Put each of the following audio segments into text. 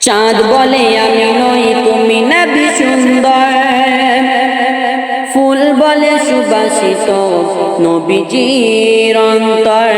চাঁদ বলে আমি নই তুমি নবী সুন্দর, ফুল বলে সুবাসিত নবীজির অন্তর।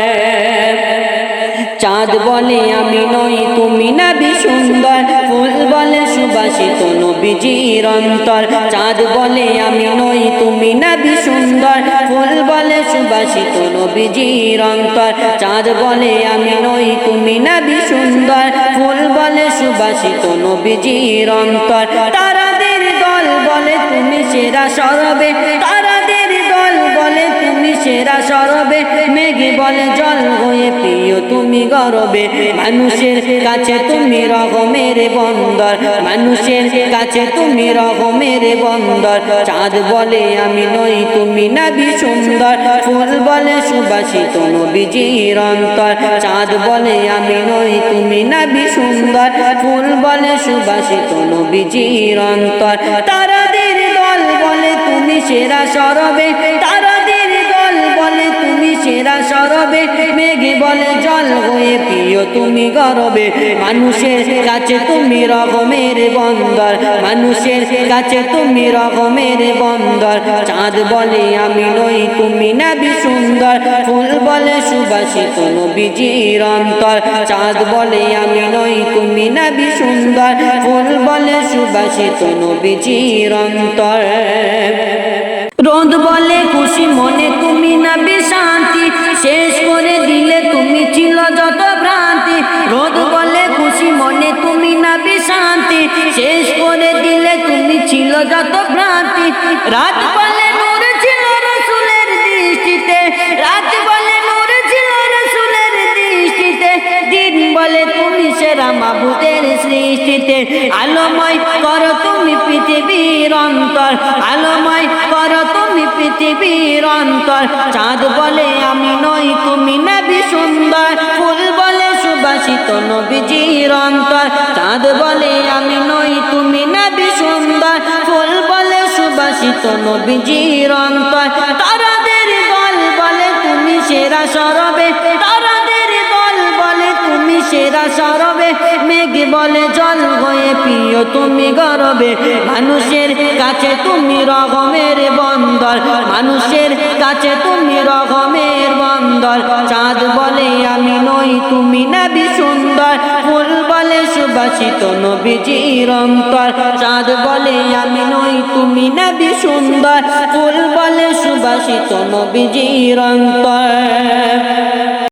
চাঁদ বলে আমি নই তুমি নবী সুন্দর, ফুল বলে সুবাসিত নবীজির অন্তর। চাঁদ বলে আমি নই তুমি নবী সুন্দর, ফুল বলে সুবাসিত নবীজির অন্তর। চাঁদ বলে আমি নই তুমি নবী সুন্দর, ফুল বলে সুবাসিত নবীজির অন্তর। তারাদের দল বলে তুমি সেরা সরবে, তারাদের দল বলে তুমি সেরা সরবে। মেঘে বলে জল হয়ে প্রিয় তুমি গরবে, মানুষের কাছে তুমি রহমের বন্দর, মানুষের কাছে তুমি রহমের বন্দর। চাঁদ বলে আমি নই তুমি নবী সুন্দর, ফুল বলে সুবাসিত নবীজির অন্তর। চাঁদ বলে আমি নই তুমি নবী সুন্দর, ফুল বলে সুবাসিত নবীজির অন্তর। তারাদের দল বলে তুমি সেরা সরবে, তারাদের দল বলে তুমি সেরা সরবে। মেঘে বলে জল হয়ে প্রিয় তুমি গরবে, মানুষের কাছে তুমি রহমের বন্দর, মানুষের কাছে তুমি রহমের বন্দর। চাঁদ বলে আমি নই তুমি নবী সুন্দর, ফুল বলে সুবাসিত নবীজির অন্তর। চাঁদ বলে আমি নই তুমি নবী সুন্দর, ফুল বলে সুবাসিত নবীজির অন্তর। রোদ বলে খুশি মনে তুমি নবী শান্তি, শেষ করে দিলে তুমি ছিল যত ভ্রান্তি। রোদ বলে খুশি মনে তুমি নবী শান্তি, শেষ করে দিলে তুমি ছিল যত ভ্রান্তি। রাত বলে নূর ছিল রাসূলের দৃষ্টিতে, রাত বলে নূর ছিল রাসূলের দৃষ্টিতে। দিন বলে তুমি সেরা মাবুদের সৃষ্টিতে, আলোময় করো তুমি পৃথিবীর অন্তর, আলোময় করো তুমি পৃথিবীর অন্তর। চাঁদ বলে আমি নই তুমি নবী সুন্দর, ফুল বলে সুবাসিত নবীজির অন্তর। চাঁদ বলে আমি নই তুমি নবী সুন্দর, ফুল বলে সুবাসিত নবীজির অন্তর। তারাদের দল বলে তুমি সেরা সরবে, তারাদের দল বলে তুমি সেরা সরবে। মেঘে বলে জল হয়ে প্রিয় তুমি গরবে, মানুষের কাছে তুমি রহমের বন্দর, মানুষের কাছে তুমি রহমের বন্দর। চাঁদ বলে আমি নই তুমি নবী সুন্দর, ফুল বলে সুবাসিত নবীজির অন্তর। চাঁদ বলে আমি নই তুমি নবী সুন্দর, ফুল বলে সুবাসিত নবীজির অন্তর।